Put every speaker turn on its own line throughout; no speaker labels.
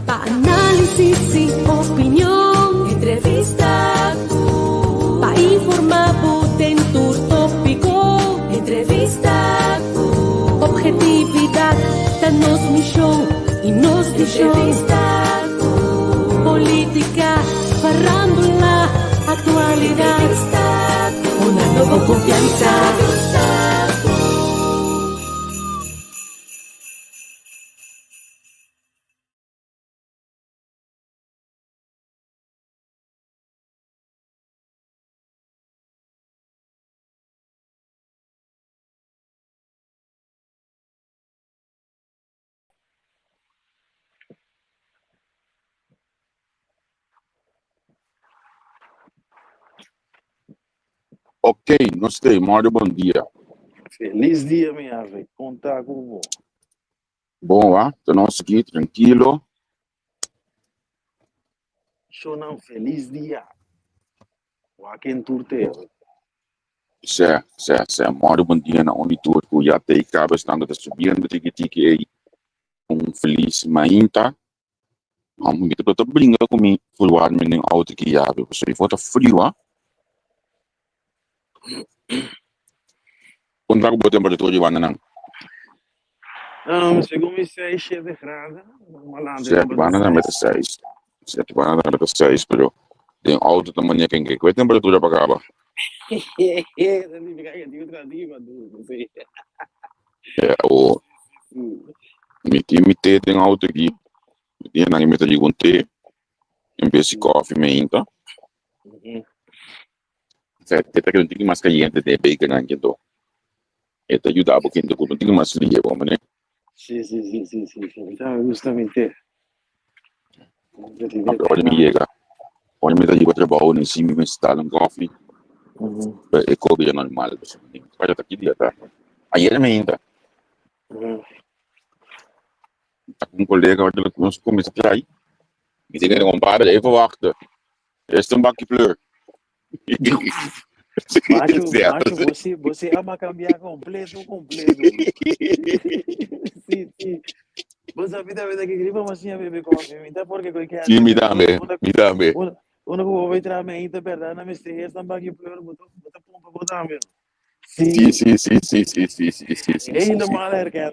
Análisis y opinión, entrevista para informar en tu tópico, entrevista objetividad, danos misión y nos entrevista política, farándula, actualidad, una nueva confianza.
Ok, não sei, Mário, bom dia.
Feliz dia, minha velha. Contar com você.
Bom, tô não aqui, tranquilo.
Show não, feliz dia. Aqui em Turteiro.
Mário, bom dia, na onde tu já tem cabo, estando da subindo, tiki aí, feliz mainta. Vamos ver, tu brinca comigo, fulwar, menino, auto que já, você foi frio, Quando vai com a temperatura de banda, não?
Chegou a 6 graus.
Certo, banda não mete 6. Certo, banda não mete 6, pero tem auto também que qual é a temperatura para cá? O me tem auto aqui, me não mete de um tê, vez de coffee me ainda. Certo, tem que não tem mais caliente de bacon não então. Itu ajuda a pouquinho com não tem mais frio, como né?
Sim. Então, justamente.
Agora me chega. Quando me dá de trabalho, nem se me instala coffee. É coisa normal, para estar aqui dia tá. Ayer me ainda. Tá com colega, olha, nós começamos a trair. Me diga não para, aí vou wachten. Este bakje pleur.
Macho, você ama cambiar completo. Sim. Você sabe que gripa mas sim bebe coffee, então porque qualquer
Sim, me dá bem.
Una que vai entrar me ainda verdade na mistério, estão aqui plano, botar pompa mesmo.
Sim.
Ainda mal erken,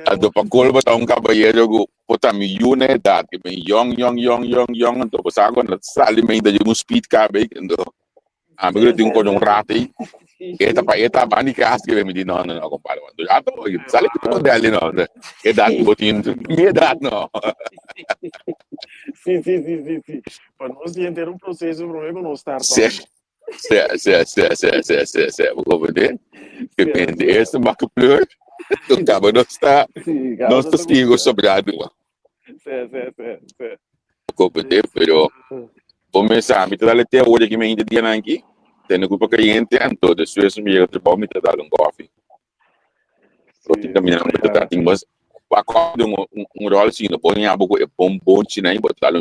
A do pakol ba taong kabayero go puta milyon na edad, que bem young, então você agora na sala me ainda de speed cabe, então a mim tem um rato aí, eta bani cas que me diz não, compara, já tô, sale que tu dele não, edad botin, edad não.
Sim. Para nós ter processo problema não estar.
Vou compreender. Depende, esse marca plur, tu acaba não está esquivo sobrado. Vou compreender, pero começar, me dá até hoje que me ainda dia aqui, tendo culpa cliente, então depois me chega trabalho, me dá coffee. Porque também não me dá, tem mas acorda rol assim, não põe a boca, bom chinês, botar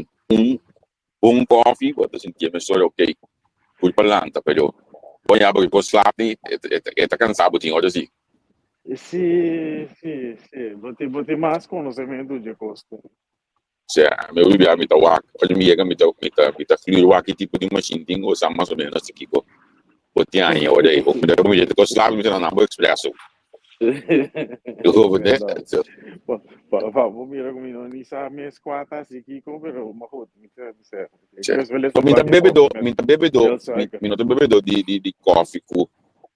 bom coffee, botar assim que me sou ok. Culpa lanta, pero põe a boca, posso lá, tá cansado, tinha hora assim.
Sim. Botei mais conhecimento de custo.
Meu bebê me tá wak, olha me chega me tá fluir wak tipo de machine tem ou mais ou menos aqui ko. Botei aí, olha aí, me dá como jeito, costa lá, me dá na boa expresso. Eu vou ver.
Por favor, mira comigo, nem sabe minhas quatro assim que pero uma foto, me
não bebedo de coffee com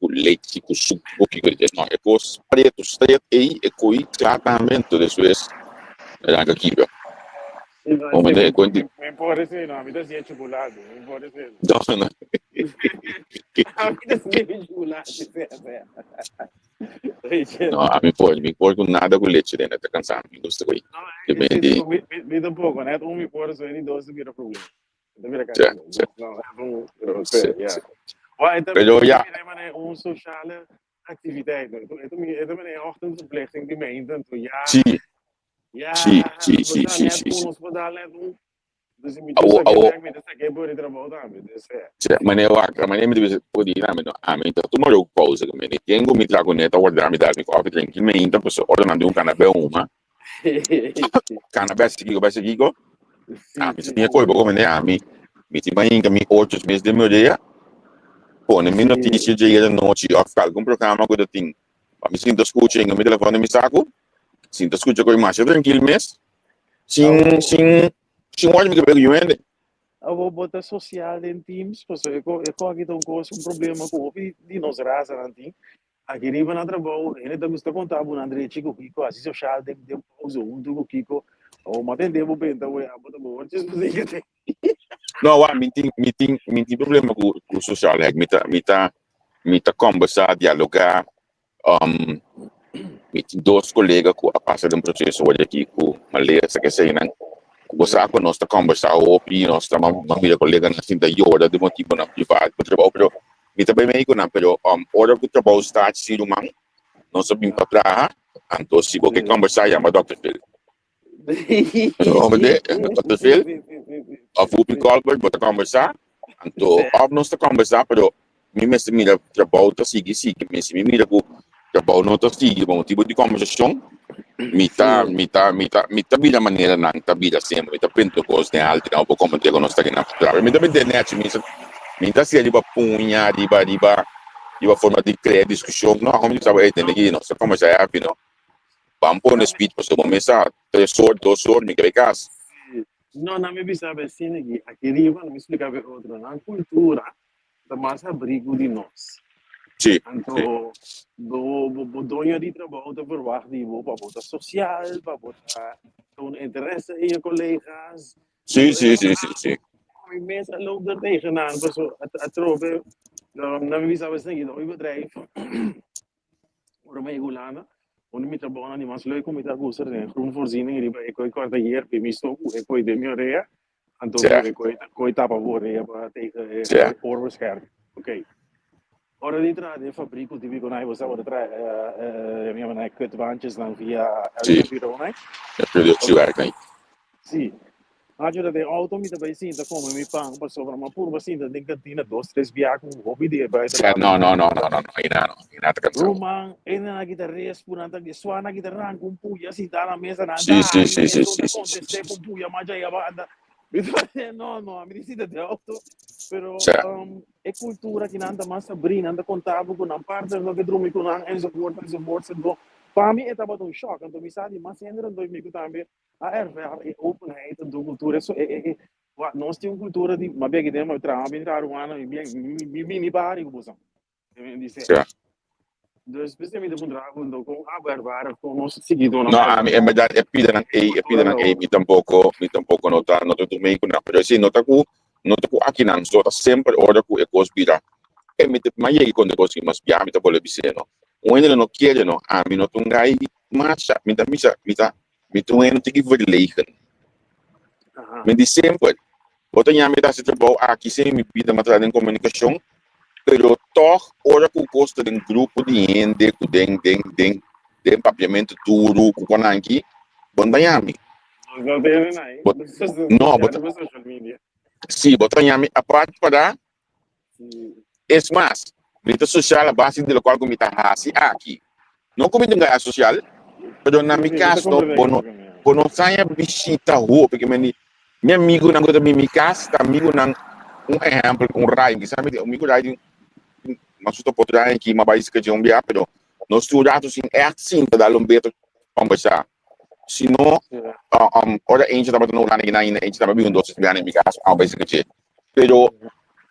leite, com suco, que não é com preto, aí é com tratamento depois. Era aqui,
me parece, não, me dá chocolate, me parece.
Não.
A me dá chocolate,
não, a me pode com nada com leite, né? Tá cansado, me gosta com
isso. Me dá pouco, né? Me pode só em doce vira problema. Vira
certo.
Pero ja, sociale activiteiten. Het is een ochtendverplichting die meent.
Sim.
Dus je moet
Awo,
dus
awo.
werk met de zaken voor het trabajo también. Dus
Meneer Wakker, meneer me deve poder ir, meneer, amen, então tu morou pausa, meneer, tenho me trago neta, guardar me dar me coffee, tranquilo, me então, pessoal, olha, não deu canabé uma, canabé seguigo,
sí,
me
sí,
tinha coisa, como meneer, me tinha ainda me 8 meses de meu dia, pô, na minha notícia, dia da noite, eu ficava com programa, coisa assim, me sinto escutando, meu telefone me saco, sinto escutando com a imagem, tranquilo, mês, sem olhar me que pego,
Abo bota social em Teams, pues eu aqui tô com um problema com o de nos raça nanti. Aqui riba na trabalho, ele tá gusta contar bu André Chico Kiko, assim social de pausa do Kiko. O maten devo benta we abota bo, just dizer que
não, me tem problema com o social, me tá conversar, dialogar, me tem dois colegas que a passar de um processo hoje aqui com a lei, essa que sei, não, você com nós tá conversar, opi, nós tá uma colega na cinta e hora de motivo na privado, para trabalho, pero me também me digo não, pero hora que o trabalho está se rumang, nós sabemos para trás, então se qualquer conversar, chama Dr. Phil. Dr. Phil, a Fupi Colbert, bota conversar, então, nós tá conversar, pero me mira trabalho tá sigue, me mira com trabalho não tá sigue, bom tipo de conversação, me tá vida maneira não, tá vida sempre, me tá pinto coisa de alto, não, como te nós tá aqui na trabalho, me tá bem net, me tá se ali para punha, riba forma de criar discussão, não, como eu estava aí, aqui, nós tá conversar, não, vamos pôr no speed, para começar, 3 horas, 2 horas, me quer casa.
não, não me bisava assim aqui riba, não me explicava outra, na cultura, da massa brigo de nós.
Sim.
Então, do dono de trabalho te verwacht die para botar social, para botar um interesse em colegas.
Sim.
Die mensen lopen er tegenaan, maar zo, het tropen, dan wie zou het zeggen, dat bedrijf, voor mij Gulana, onde me trabalha na mas leuk om met dat gozer en groenvoorziening, ik kwart hier bij mij stop, ik kooi de meer então ik kooi tapa voor tegen oorbescherming. Oké. Ora di tra de fabrico di Vigonai was ora tra mi avevano kutbaantjes dan via Vigonai.
Ja, productiewerk.
Sì. Agora de auto mi também sim, tá como me pang para sobre uma curva assim, da cantina 2, 3 viagens com hobby de vai.
No, ina ta canção.
Roman, ainda na guitarra, punanta de sua na guitarra com puya assim, tá na mesa na
Sim.
contestei com puya, mas já ia banda. No, mi decide de auto, pero é cultura que nanda massa brina, nanda contável com a parte do que drumi com an enzovoort, então para mim estava um choque, então me sabe, mas ainda não me também a ervaring, openheid, de cultura, isso nós temos cultura de, mas bem que temos o trabalho, bem raro, me pare com você, dus we met de contrato com a com nosso seguidor.
No, é verdade, é pida nang me tampouco nota do meio na, pero sim nota ku aqui nang so ta sempre ora ku ekos bira. E me te mai e quando così mas bia mi ta bole biseno. Onde não quer no, mi no tungai marcha, mi tungai no tiki verlegen. Me di sempre. Bota nya me ta se trabalho aqui sem me pida matrada em comunicação. Pero toch, ora que o custo de grupo de gente, de papiamento duro, com aqui, banhami. Não,
social media.
Sim, banhami, a parte para, é mais, rede social, a base de local como está aqui. Não como ninguém social, pero na minha casa, quando saia visita rua, porque meu amigo não gosta de minha casa, amigo não, exemplo, raio, sabe, amigo raio, mas estou por trás aqui, uma base que eu enviar, pero nós estudamos assim, é assim para dar beter conversar. Se não, ora a gente estava no lá na gente estava bem dois ganhando em casa, a base que pero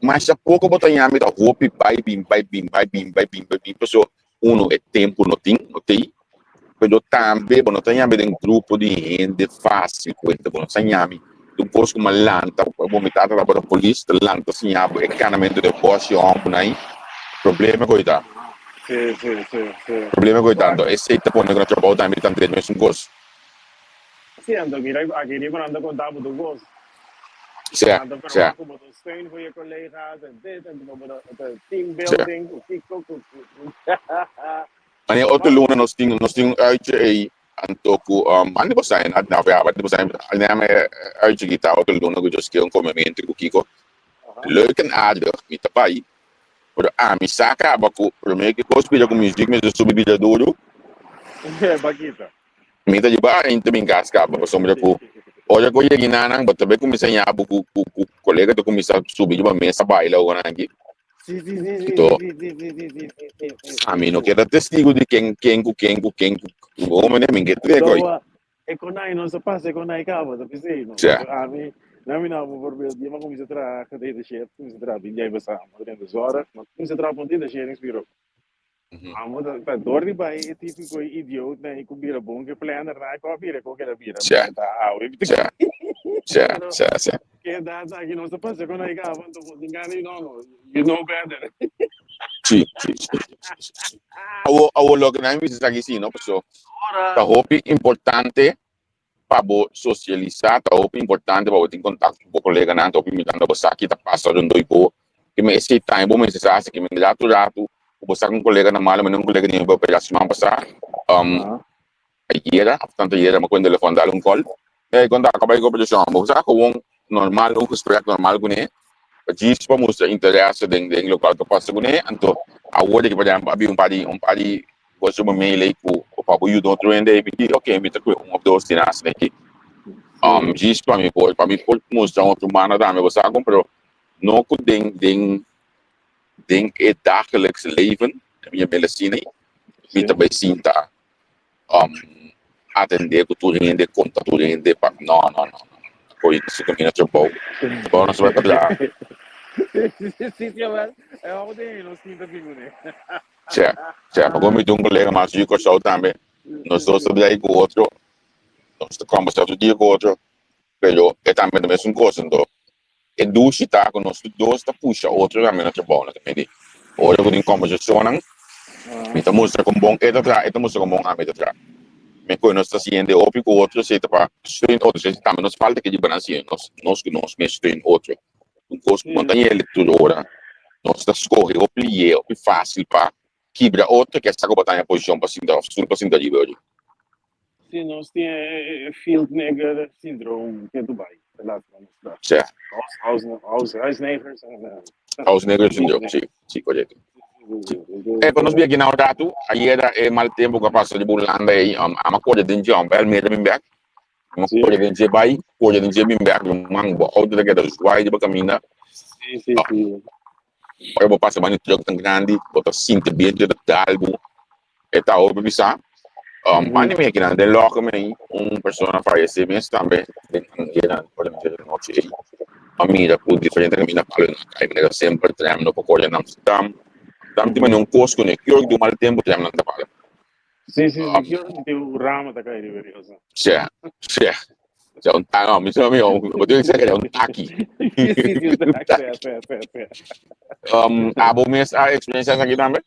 mas a pouco botar em âmbito roupa, vai bim, pessoa é tempo não tem, pero também não tem âmbito em grupo de gente fácil, coisa, não tem âmbito. Depois como lanta, vomitar para a polícia, lanta assim, é canamento de poste, aí. Problema coitado.
Sim.
Problema coitado. Esse aí tá pondo que trabalho também tá tendo mais gosto.
Sim, ando aqui quando ando contando do gosto.
Certo.
Como do steun voor je collega's en dit en de teambuilding,
Wanneer outro luna nós tínhamos uitje aí, Antoku, andi ba sa at na kaya andi ba sa na may urge kita o tulong na gusto skill ko memento ko kiko. Leuk en aardig met de pai. Pero mi saka baku, pero me que cospira com music, me subi bida duro.
Bakita.
Mita de ba inte min gaska, ba sombra ko. Olha ko yegi nanang, but tabe kumisa nya buku colega to kumisa subi ba mesa baila o nangi.
Sì.
No queda testigo de quem o homem nem que trego.
E con noi non si passa con noi capo, da piscino. Mi non vorrei dire, ma come si tratta di scelta, come si tratta di idee passare, ma dentro zora, ma come si tratta di scelta in spiro. Ma per dormi vai è tipico idiota, e con birra buon che planner, dai, capire come la birra.
Sì.
Che da che non si passa con noi capo, quando ti ingani no, you know better.
Sì. Lo che noi mi sa che sì, no? So, la hobby importante para socializar, tá muito importante para ter contato com o colega, não, tá me dando você aqui tá passando um doido, que me esse tempo me se acha que me dá tudo rato, você com um colega na mala, mas não colega nem para pegar semana passar, era, portanto era, mas quando ele foi dar call, quando acabei com a produção, você com normal, gesprek normal com ele, diz para mostrar interesse dentro do local que passa com ele, então agora que por exemplo havia pari você me mail aí o papo you don't render e me ok me tá com dos dinas aqui diz para mim pode mostrar outro mana da me você comprou não com den é dagelijks leven minha medicina me também sinta atender com tudo rende conta tudo rende não foi isso que me atrapalhou bom nós vai trabalhar
Sì, ma è un po' non si figure.
Certo, come tu un collega mais de coração também, nós dois trabalhamos com o outro, nós conversamos o dia com o outro, pero é também a mesma coisa, então, é duas está com nós dois, está puxa outro também na trabalho também, olha com a conversação, então mostra com bom, é mostra com bom amigo atrás, mas quando nós está sendo óbvio com o outro, se está para estudar outro, se também nos falta que de balancear, nós mesmo outro, um curso montanha leitura, nós está escorrer o plié, o fácil para quebra outro que essa botar em posição para cinta de hoje.
Sim, nós temos field nigger syndrome que é Dubai, lá na
certo. House nigger syndrome, sim, correto. Quando nós viemos aqui na Odato, aí era mal tempo que passa de Bulanda aí, a uma coisa de um bel meio de Bimberg, uma coisa de Jebai, coisa de Bimberg, mango, outra que é dos White de Bacamina.
Sim.
Eu vou passar mais tão grande, botar cinta bem de algo, é tal o bisa. Mas nem aqui na de logo também, pessoa faleceu mesmo também, era podemos dizer noite aí. A minha por diferente caminho para aí me sempre treinando para correr na Amsterdam. Também não costo né, que eu do mal tempo treinando na para.
Sim, que eu tenho o ramo da cair veriosa.
Certo. Já não, me chama eu vou dizer que é aqui. A bom mês a experiência aqui também.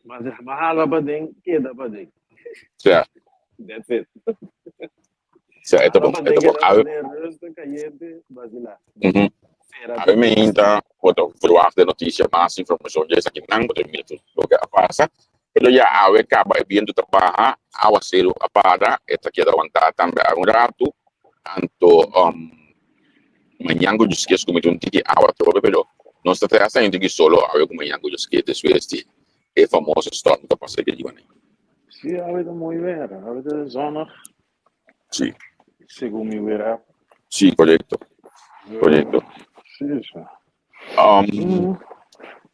Mas mahal ba din, queda ba din.
Certo.
That's it.
Certo, bom. A mim ainda vou provar de notícia mais informação dessa aqui não pode me lugar passa. Ele já acaba vindo trabalhar, ao ser a para, esta que é da vontade também um rato, tanto manhã eu esqueço como um tique ao trobe, pero nós estamos ainda que solo ao como manhã eu esqueço este é famoso storm que passa aqui de Guané.
Sim, avete muito bem, avete zona.
Sim.
Segundo me verá.
Sim, correto.
Sim.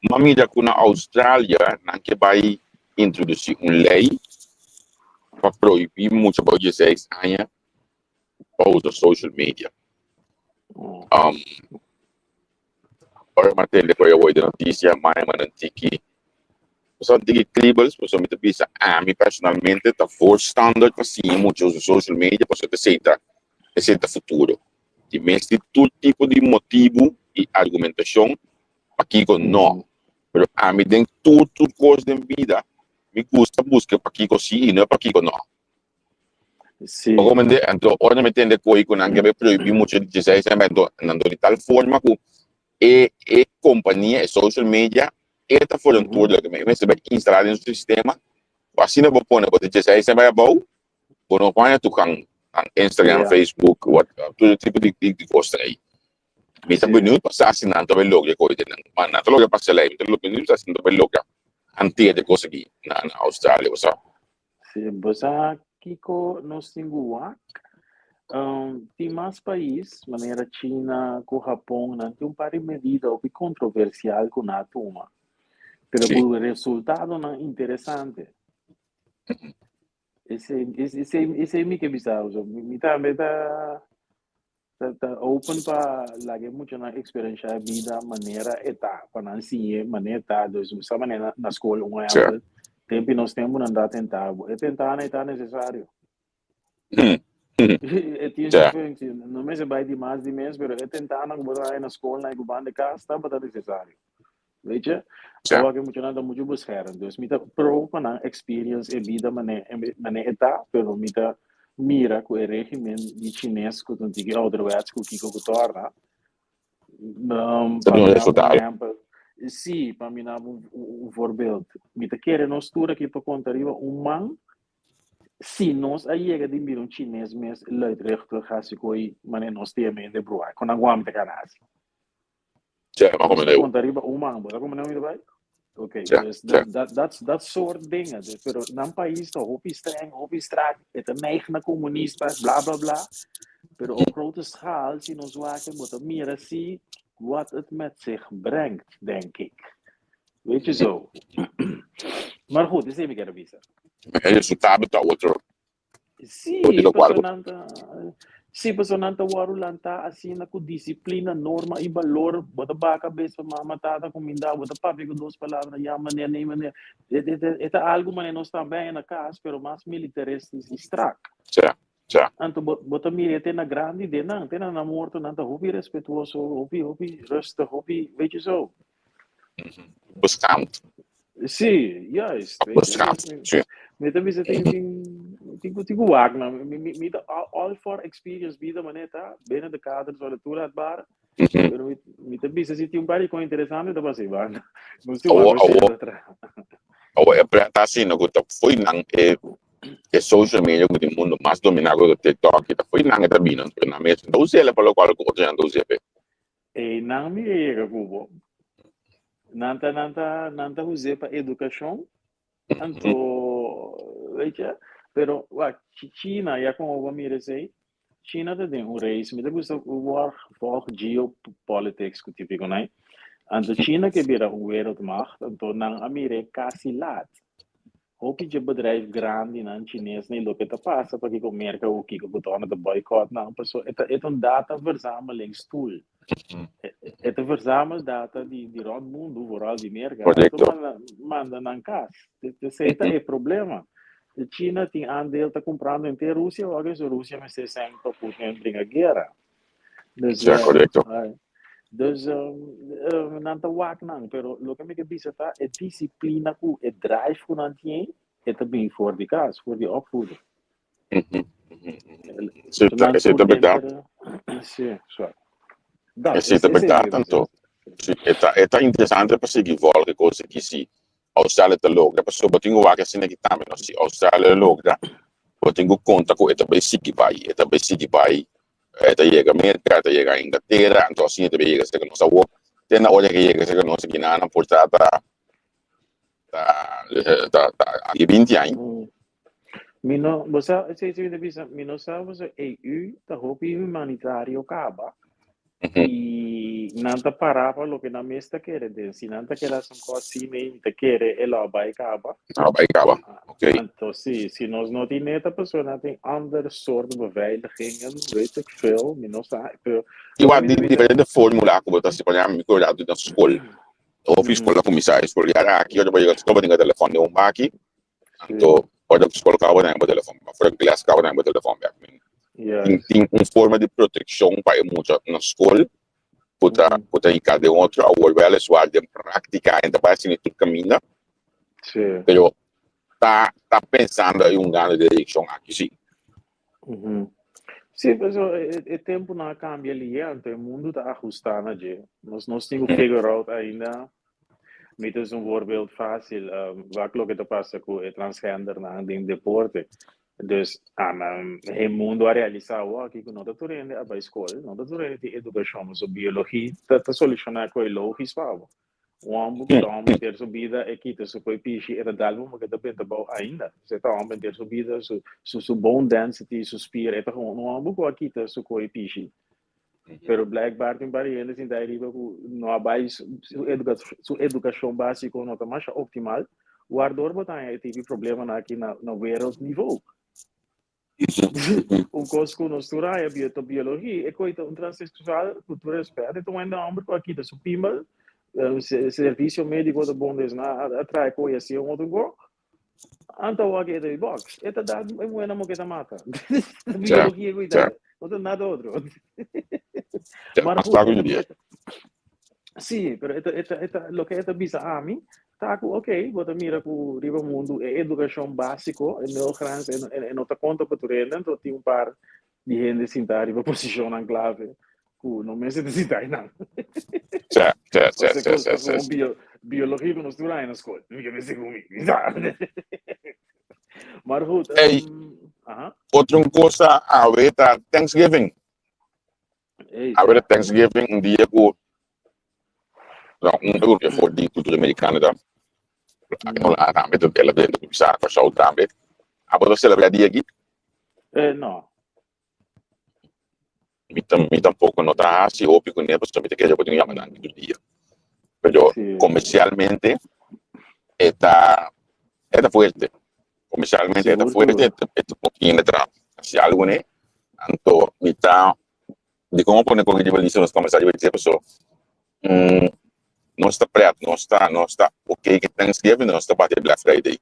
Uma mídia que na Austrália não que vai introduzir uma lei para proibir muito para 16 anos para usar social media. Ora, matéria depois eu vou dar notícia, mas não tem que só tem que clipes, por exemplo, bisa mim personalmente está for standard para sim muito usar social media para você aceita futuro. E mesmo todo tipo de motivo e argumentação aqui com não. Mas a mim tem tudo coisa da vida me gusta buscar para aqui com sim e não para aqui com não.
Sim.
Como então, ora me entende que com não proibir muito de dizer isso, mas não de tal forma que companhia, social media, está fazendo tudo que me vai instalar no sistema, assim não vou pôr para dizer isso vai bom, Bueno, kung tu kang ang Instagram,
Yeah.
Facebook, tudo tipo de coisa aí. Me tá bonito passar assinando também logo de coisa, mas na logo passa lá, me tá logo bonito assinando também logo. Antes de coisa aqui na Austrália, você.
Sim, basta Kiko nos tinguak. Tem mais países, maneira China, com Japão, não tem par de medida ou controversial com a turma. Pero
Sim.
o resultado não é interessante. Esse é me que bizarro. Me tá open para lagi muito na experiência a vida maneira eta quando assim maneira tá dos essa maneira na escola um ano tempo nós temos andar tentar tentar não é necessário é tinha diferença não me se vai de mais de mês mas é tentar não botar na escola na banda de casa está botar necessário veja só que muito nada muito buscar então me tá pro para experience e vida maneira eta pero me tá mira com o regime de chinês que tu tinha outra vez que o Kiko torna para mim sim para mim um voorbeeld me tá querendo nós tudo aqui para contar man se nós aí é de mir chinês mas leid rechter gaat se coi mas nós temos de broa com a guam de canas
já mas como eu
contar man bora como não me vai. Okay, dus dat soort dingen. Dus, pero num país toch hoop je streng, hoop je strak, het een eigen communist, bla bla bla. Pero op grote schaal zien ons waken, moeten meer zien wat het met zich brengt, denk ik. Weet je zo. Maar goed, is even visa.
É resultado da outro.
Sim, personanta warulanta assim na com disciplina, norma e valor, bota ba cabeça matada com minda, bota papi com duas palavras, ya mané nem mané. É algo mané nós também na casa, pero mais militaristas extract.
Já.
Anto bota mire tem na grande de não, tem na morto, não tá hobby respeituoso, hobby rustig, hobby, weet je zo.
Beschaamd.
Sim, juist.
Beschaamd.
Met de vis Tigo Wagner, met all for experience bieden maneta binnen de kaders van het toelaatbare. Met de vis zit een paar interessante dat was even.
Tá assim, não tá foi não é social media que o mundo mais dominado do TikTok, tá foi não é também não, na mesma. Não sei pelo qual eu já não sei.
E não me é cubo. Nanta usei para educação. Anto, weet je, pero China, ja como vou me dizer, China tem reis, me gusta o volg geopolitics que típico, né? Anto China que vira wereldmacht, anto nang Amerika silat. Hoop je bedrijf grande na Chinees nee loop te passa para que o mercado o que o botão de boycott não passou é um data verzamelingstool é te verzamel data de rond mundo vooral die mercado manda na casa esse é problema a China tem andel tá comprando em Rússia ou a Rússia mas se sem para Putin brinca guerra
correto.
Dus não tá wak não, pero lo que me bisa tá é disciplina ku é drive ku não tinha é também for de casa, for de opvoeding.
Isso é verdade.
Sim, só.
Isso é verdade, tanto. É interessante para seguir volta coisa que se Austrália tá logo, depois eu tenho wak assim aqui também, não se Austrália logo, eu tenho conta com é também seguir vai. Esta llega a América, esta llega a Inglaterra, entonces esta llega a ser que no sabe, tiene otra que llega a ser que no se quiere por estar 20 años.
Mino, você visa, mino sabe o EU, tá hobby humanitário acaba. E não tá parava o que na mesa quer, se não tá querendo só assim nem tá quer, ela vai acaba.
Ok.
Então se nós não tem neta pessoa não tem andere soort beveiligingen, weet ik veel, mino sabe.
E há diferentes fórmulas que você pode misturar na escola. Ou escola comissária, escola aqui, eu vou jogar no telefone um aqui. Então pode colocar o telefone, para classe cabo no telefone. Tem forma de proteção para muito na escola, puta em cada outro, ou eles vão de prática, ainda vai assim tudo caminha.
Sim.
Pero tá pensando em grande direção aqui, sim.
Sim, mas o tempo não cambia ali, então o mundo está ajustando já. Nós temos que figure out ainda. Met een voorbeeld fácil, wat ook het passa com o transgender na de deporte. Dus het mundo a realizar aqui que não está turendo a escola, não está turendo de educação, mas a biologia está solucionar com lógico para o homem que está ter sua vida aqui está sua piche era dado mas que está bem bom ainda você está homem ter sua vida su bone density su spira está com um homem que aqui está sua piche pero black Barton barriere assim daí riba não abai su educação básica não está mais optimal o ardor botar tive problema aqui na world nível coisa que nós turá é biologia é coisa transexual cultura espera então ainda homem que aqui está su pima serviço médico da bondes na atrai coisa assim um outro go então aqui é box é da é muito mo que tá mata biologia cuidado não tem nada outro
mas tá com dia
sim pero esta lo que esta bisa a mim tá ok bota mira com riba mundo é educação básico é meu grande é nota conta para tu renda então tem par de gente sentar riba posição na clave não me necessita não
certo.
Biologia que nós estudamos na escola. Não me sei comigo. Mas goed.
Outra coisa, a ver Thanksgiving. A ver Thanksgiving, um dia que dia for die cultura americana da. Não lá também, então ela dentro do pisar com a show também. A você celebrar dia aqui?
Não.
Mi tampoco no está así obvio con él, pues también te queda oportunidad de ganar el día. Pero comercialmente está fuerte. Comercialmente está fuerte, está un poquito detrás. Si algo ne, tanto mitad de cómo poner con el nivel de los comerciales, pues no está preto, no está ok que Thanksgiving, no está para Black Friday.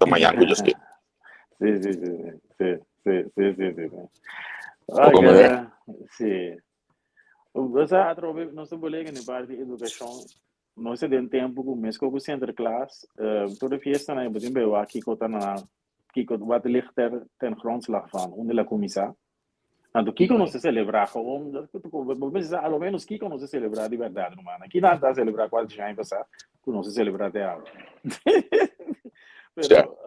Amanhã eu just
Sim. Você através nosso boletim na parte de educação, nós temos tempo com mês com o center class, toda festa na botem bem aqui que wat ligt ten grondslag van onder la comissa. Então Kiko não se celebrar como ao menos Kiko não se celebrar de verdade, não mano. Aqui nada a celebrar quase já em passar, que não se celebrar até agora. Pero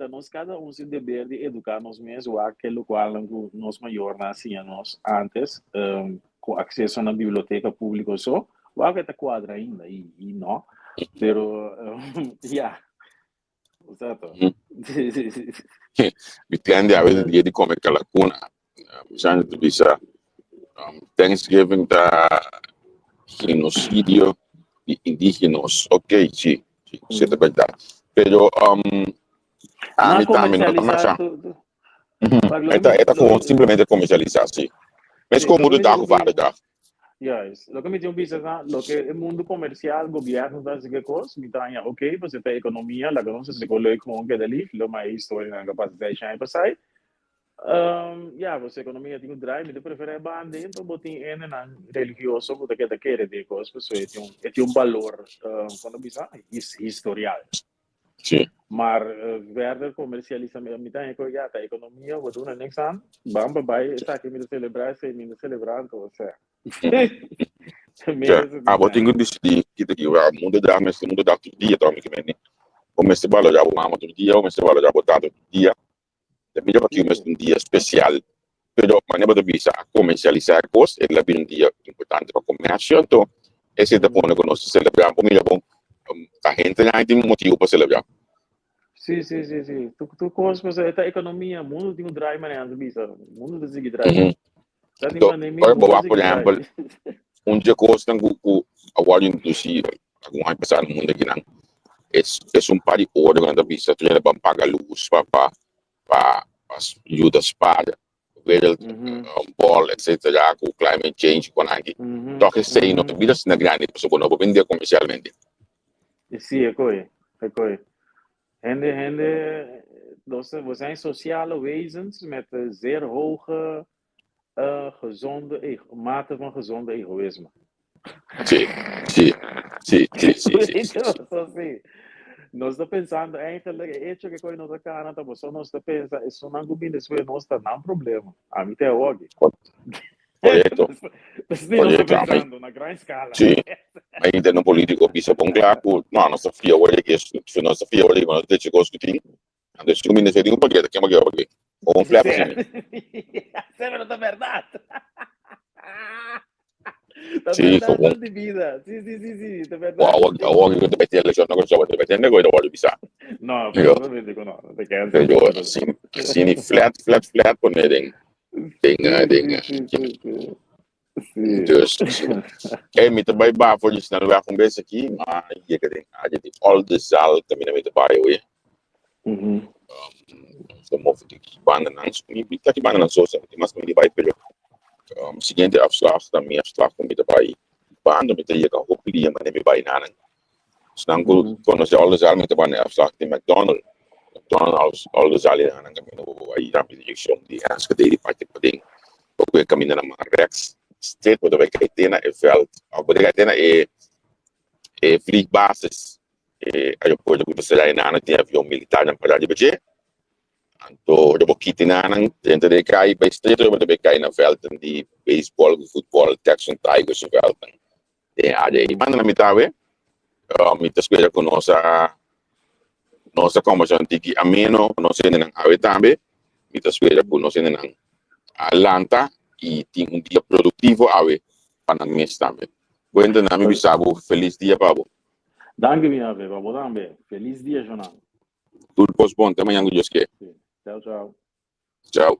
nós cada se dever de educar nos mesmos aquilo qual nós maior nascia nós antes com acesso na biblioteca pública só o que está quadra ainda e não pero certo
Bitende a veces dia de comer calacuna já de bisa Thanksgiving tá genocidio de indígenas ok sim isso é verdade pero a mim também não está com simplesmente comercializar sim mas como do taco vai dar
lo que me dice un business lo que el mundo comercial gobierno da que cosas me trae ok pues esta economía la que no se coloca como que deli lo mais história na capacidade de já passar você economia tem drive me prefere bande então botin na religioso porque que quer de coisas pessoas tem valor quando bisa historial.
Sim.
Maar verder commercialisme a mitad a economia wat doen niks aan. Bamba bij está que me celebrar se me celebrar então você.
Vou ter que decidir que o mundo da todo dia também que vem. O mês de balo já vou mamar todo dia, o mês de balo já botar todo dia. É melhor que o mês um dia especial. Pero maneira de bisa comercializar coisas, ele é um dia importante para o comércio, então esse é o ponto que nós celebramos, bom. A gente já tem motivo para celebrar.
Sim. Tu coisas esta economia, mundo tem drive maneira bisa, mundo tem que drive.
Por exemplo, dia coisa que agora inclusive alguma pessoa no mundo aqui não é par de hora quando a bisa tu já vai pagar luz para ajudas para ball, etc. com climate change com aqui. Então que sei não tem vida na grande pessoa quando vou vender comercialmente.
Sim, é coi. Hende, we zijn sociale wezens met zeer hoge mate van gezonde egoïsme.
Sim.
Nós estamos pensando, eigenlijk, hecho que nós cara, nós estamos pensando, isso não é nós está não problema. A mim tem hoje.
Correto.
Estamos pensando na grande escala.
Sim. Ainda no político bisa bom claro, não nossa filha hoje que nossa filha hoje quando te chegou que tem Antes eu me necessito um paquete, que é uma coisa. Ou um flap assim.
Sempre não verdade. Tá
Sim,
verdade de vida. Sim, tá verdade.
Wow, eu te beti eleção, não gostava de beti, não gosto de bisa.
No,
Yo.
però non dico no, perché
Eu assim, flat, por né,
Sì.
dus, me também bafo de sinal vai conversa aqui, mas ia que tem, a gente all the sal também me trabalha hoje.
Mhm.
So mo de banda não, me bita que banda não só, mas me vai pelo. Seguinte afslag também afslag com me trabalha. Banda me teria que hoppelia, mas me vai nada. Senang quando se all the sal me trabalha afslag de McDonald's. McDonald's all the sal na caminho aí na injeção de as que dele parte podem. Porque caminho na Rex State pode ver que tem na veld, pode ver que tem na vliegbasis. Aeroporto que você lá na tem avião militar na parada de Beijing. Então, eu vou quitar na dentro de cai para street, eu vou ter cai na veld de baseball, futebol, Texan Tigers veld. Tem área aí. Manda na mitad, mita escuela com nossa conversação que a menos nós ainda ave também, mita escuela com nós ainda Atlanta e tem dia produtivo ave para mês também. Bueno, nami bisabo, feliz dia Pablo.
Danke mi ave, Pablo Dambe. Feliz dia, Jonan.
Tudo bom, até amanhã, Deus quer.
Ciao, ciao.
Tchau.